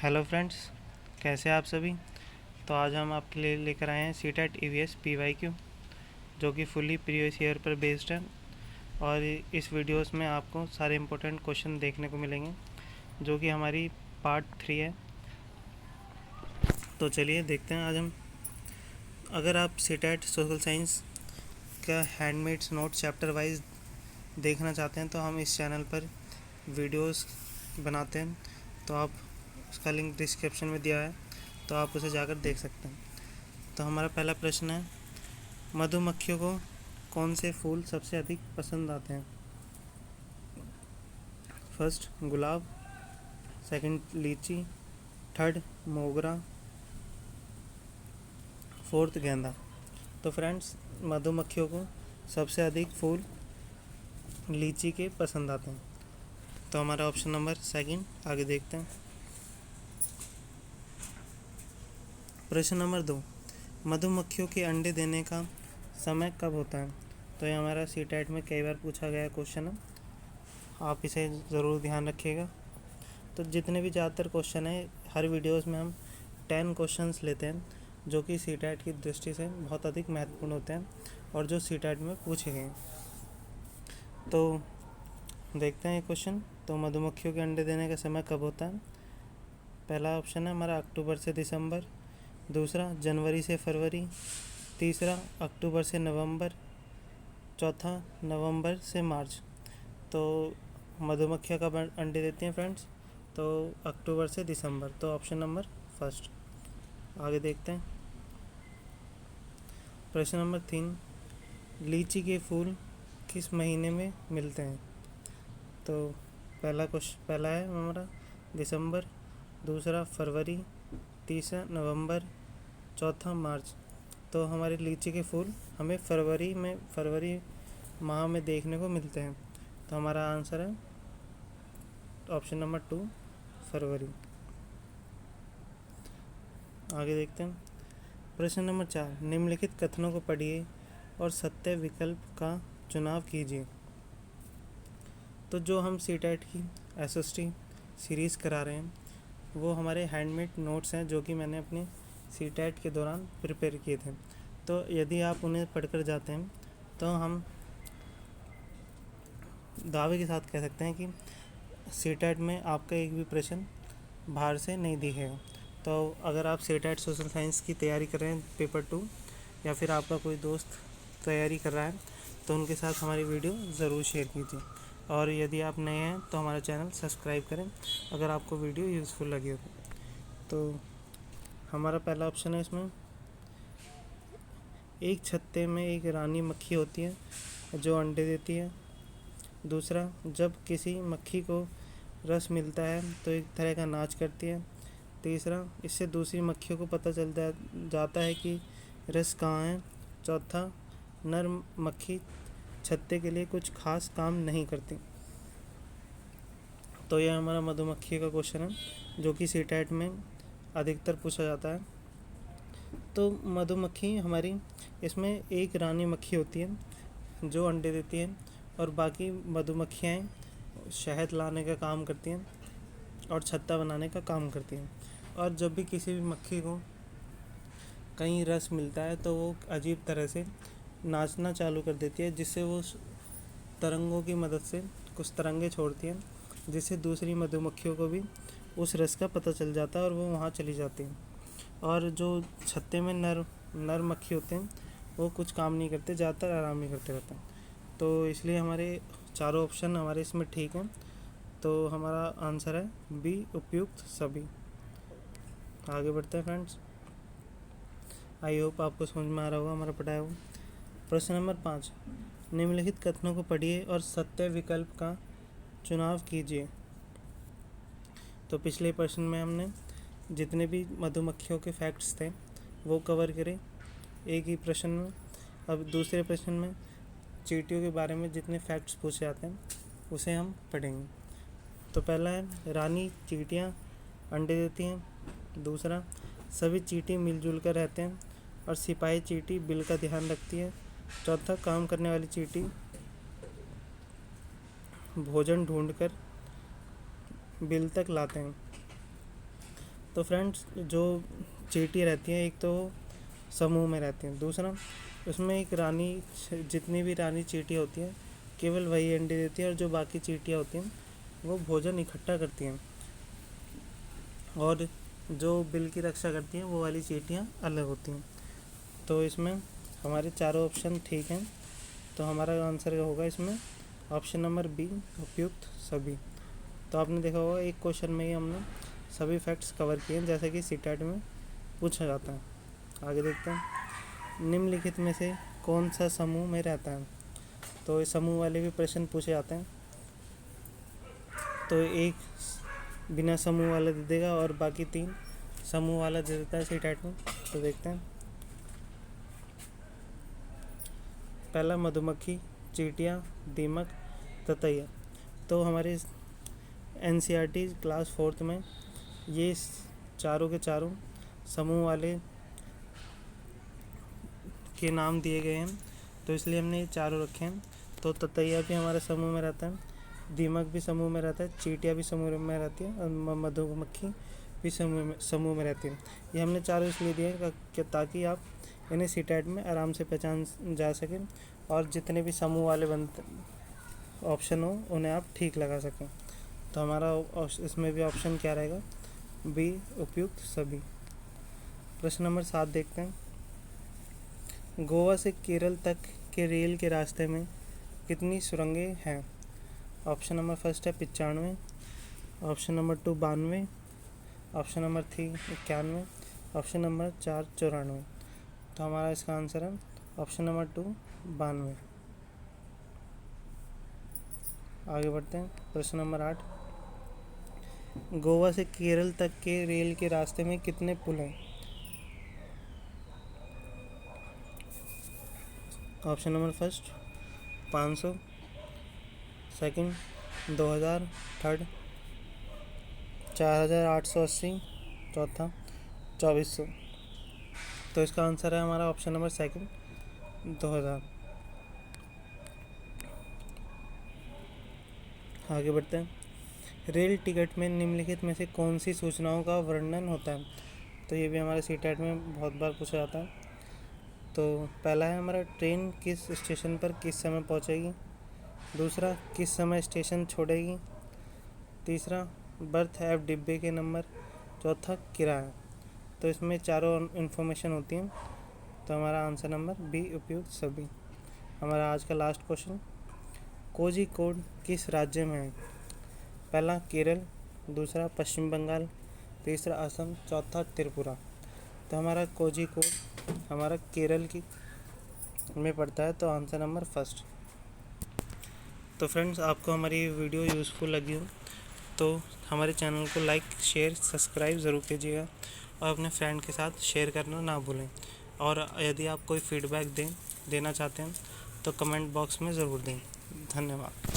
Hello friends, कैसे हैं आप सभी। तो आज हम आपके लिए लेकर आए हैं सीटेट ईवीएस पीवाईक्यू, जो कि फुली प्रीवियस ईयर पर बेस्ड है। और इस वीडियोस में आपको सारे इम्पोर्टेंट क्वेश्चन देखने को मिलेंगे, जो कि हमारी पार्ट 3 है। तो चलिए देखते हैं आज हम। अगर आप सीटेट सोशल साइंस का हैंडमेड्स नोट चैप्टर वाइज देखना चाहते हैं तो हम इस चैनल पर वीडियोस बनाते हैं, तो आप उसका लिंक डिस्क्रिप्शन में दिया है, तो आप उसे जाकर देख सकते हैं। तो हमारा पहला प्रश्न है, मधुमक्खियों को कौन से फूल सबसे अधिक पसंद आते हैं। फर्स्ट गुलाब, सेकंड लीची, थर्ड मोगरा, फोर्थ गेंदा। तो फ्रेंड्स, मधुमक्खियों को सबसे अधिक फूल लीची के पसंद आते हैं। तो हमारा ऑप्शन नंबर सेकंड। आगे देखते हैं। प्रश्न नंबर 2, मधुमक्खियों के अंडे देने का समय कब होता है। तो ये हमारा सीटेट में कई बार पूछा गया क्वेश्चन है, आप इसे ज़रूर ध्यान रखिएगा। तो जितने भी ज़्यादातर क्वेश्चन है, हर वीडियोस में हम 10 क्वेश्चंस लेते हैं, जो कि सीटेट की दृष्टि से बहुत अधिक महत्वपूर्ण होते हैं और जो सीटेट में पूछे गए हैं। तो देखते हैं ये क्वेश्चन। तो मधुमक्खियों के अंडे देने का समय कब होता है। पहला ऑप्शन है हमारा अक्टूबर से दिसंबर, दूसरा जनवरी से फरवरी, तीसरा अक्टूबर से नवंबर, चौथा नवंबर से मार्च। तो मधुमक्खियाँ कब अंडे देती हैं फ्रेंड्स, तो अक्टूबर से दिसंबर। तो ऑप्शन नंबर फर्स्ट। आगे देखते हैं। प्रश्न नंबर 3, लीची के फूल किस महीने में मिलते हैं। तो पहला है हमारा दिसंबर, दूसरा फरवरी, तीसरा नवंबर, चौथा मार्च। तो हमारे लीची के फूल हमें फरवरी माह में देखने को मिलते हैं। तो हमारा आंसर है ऑप्शन नंबर 2, फरवरी। आगे देखते हैं। प्रश्न नंबर 4, निम्नलिखित कथनों को पढ़िए और सत्य विकल्प का चुनाव कीजिए। तो जो हम सीटेट की एसएसटी सीरीज़ करा रहे हैं, वो हमारे हैंडमेड नोट्स हैं, जो कि मैंने अपने सीटेट के दौरान प्रिपेयर किए थे। तो यदि आप उन्हें पढ़कर जाते हैं तो हम दावे के साथ कह सकते हैं कि सीटेट में आपका एक भी प्रश्न बाहर से नहीं दिखेगा। तो अगर आप सीटेट सोशल साइंस की तैयारी कर रहे हैं पेपर 2, या फिर आपका कोई दोस्त तैयारी कर रहा है, तो उनके साथ हमारी वीडियो ज़रूर शेयर कीजिए। और यदि आप नए हैं तो हमारा चैनल सब्सक्राइब करें, अगर आपको वीडियो यूज़फुल लगी हो। तो हमारा पहला ऑप्शन है इसमें, एक छत्ते में एक रानी मक्खी होती है जो अंडे देती है। दूसरा, जब किसी मक्खी को रस मिलता है तो एक तरह का नाच करती है। तीसरा, इससे दूसरी मक्खियों को पता चल जाता है कि रस कहाँ है। चौथा, नर मक्खी छत्ते के लिए कुछ खास काम नहीं करती। तो यह हमारा मधुमक्खी का क्वेश्चन है, जो कि सीटेट में अधिकतर पूछा जाता है। तो मधुमक्खी हमारी, इसमें एक रानी मक्खी होती है जो अंडे देती है, और बाकी मधुमक्खियाँ शहद लाने का काम करती हैं और छत्ता बनाने का काम करती हैं। और जब भी किसी भी मक्खी को कहीं रस मिलता है तो वो अजीब तरह से नाचना चालू कर देती है, जिससे वो तरंगों की मदद से कुछ तरंगे छोड़ती हैं, जिससे दूसरी मधुमक्खियों को भी उस रस का पता चल जाता है और वो वहाँ चली जाती हैं। और जो छत्ते में नर मक्खी होते हैं वो कुछ काम नहीं करते, ज़्यादातर आराम ही करते रहते हैं। तो इसलिए हमारे चारों ऑप्शन हमारे इसमें ठीक हैं। तो हमारा आंसर है बी, उपयुक्त सभी। आगे बढ़ते हैं फ्रेंड्स। आई होप आपको समझ में आ रहा होगा हमारा पढ़ाया हुआ। प्रश्न नंबर 5, निम्नलिखित कथनों को पढ़िए और सत्य विकल्प का चुनाव कीजिए। तो पिछले प्रश्न में हमने जितने भी मधुमक्खियों के फैक्ट्स थे वो कवर करे एक ही प्रश्न में। अब दूसरे प्रश्न में चींटियों के बारे में जितने फैक्ट्स पूछे जाते हैं उसे हम पढ़ेंगे। तो पहला है, रानी चींटियाँ अंडे देती हैं। दूसरा, सभी चींटी मिलजुल कर रहते हैं और सिपाही चींटी बिल का ध्यान रखती है। चौथा, काम करने वाली चींटी भोजन ढूंढकर बिल तक लाते हैं। तो फ्रेंड्स जो चींटी रहती हैं एक तो समूह में रहती हैं, दूसरा उसमें एक रानी, जितनी भी रानी चींटी होती हैं केवल वही अंडे देती है और जो बाकी चींटियाँ होती हैं वो भोजन इकट्ठा करती हैं और जो बिल की रक्षा करती हैं वो वाली चींटियाँ अलग होती हैं। तो इसमें हमारे चारों ऑप्शन ठीक हैं, तो हमारा आंसर होगा इसमें ऑप्शन नंबर बी, उपयुक्त सभी। तो आपने देखा होगा एक क्वेश्चन में ही हमने सभी फैक्ट्स कवर किए हैं जैसे कि सीटेट में पूछा जाता है। आगे देखते हैं, निम्नलिखित में से कौन सा समूह में रहता है। तो इस समूह वाले भी प्रश्न पूछे जाते हैं। तो एक बिना समूह वाला दे देगा और बाकी 3 समूह वाला दे देता है सीटेट में। तो देखते हैं, पहला मधुमक्खी, चींटियाँ, दीमक, ततैया। तो हमारे NCERT क्लास 4th में ये चारों के चारों समूह वाले के नाम दिए गए हैं, तो इसलिए हमने ये चारों रखे हैं। तो ततैया भी हमारे समूह में रहता है, दीमक भी समूह में रहता है, चींटियाँ भी समूह में रहती है और मधुमक्खी भी समूह में रहती है। ये हमने चारों इसलिए दिए हैं ताकि आप इन्हें सीटेट में आराम से पहचान जा सकें और जितने भी समूह वाले बनते ऑप्शन हो उन्हें आप ठीक लगा सकें। तो हमारा इसमें भी ऑप्शन क्या रहेगा, बी, उपयुक्त सभी। प्रश्न नंबर 7 देखते हैं, गोवा से केरल तक के रेल के रास्ते में कितनी सुरंगें हैं। ऑप्शन नंबर फर्स्ट है 95, option number 2 92, option number 3 91, option number 4 94। तो हमारा इसका आंसर है ऑप्शन नंबर 2 92। आगे बढ़ते हैं, प्रश्न नंबर 8, गोवा से केरल तक के रेल के रास्ते में कितने पुल हैं। Option number first 500, second 2000, third 4880, चौथा 2400। तो इसका आंसर है हमारा ऑप्शन नंबर सेकंड 2000। आगे बढ़ते हैं, रेल टिकट में निम्नलिखित में से कौन सी सूचनाओं का वर्णन होता है। तो ये भी हमारे सीटेट में बहुत बार पूछा जाता है। तो पहला है हमारा, ट्रेन किस स्टेशन पर किस समय पहुंचेगी। दूसरा, किस समय स्टेशन छोड़ेगी। तीसरा, बर्थ एफ डिब्बे के नंबर। चौथा, किराया। तो इसमें चारों इन्फॉर्मेशन होती हैं, तो हमारा आंसर नंबर बी, उपयुक्त सभी। हमारा आज का लास्ट क्वेश्चन, कोझिकोड किस राज्य में है। पहला केरल, दूसरा पश्चिम बंगाल, तीसरा असम, चौथा त्रिपुरा। तो हमारा कोझिकोड हमारा केरल की में पड़ता है, तो आंसर नंबर फर्स्ट। तो फ्रेंड्स, आपको हमारी वीडियो यूज़फुल लगी हो तो हमारे चैनल को लाइक, शेयर, सब्सक्राइब ज़रूर कीजिएगा और अपने फ्रेंड के साथ शेयर करना ना भूलें। और यदि आप कोई फीडबैक देना चाहते हैं तो कमेंट बॉक्स में ज़रूर दें। धन्यवाद।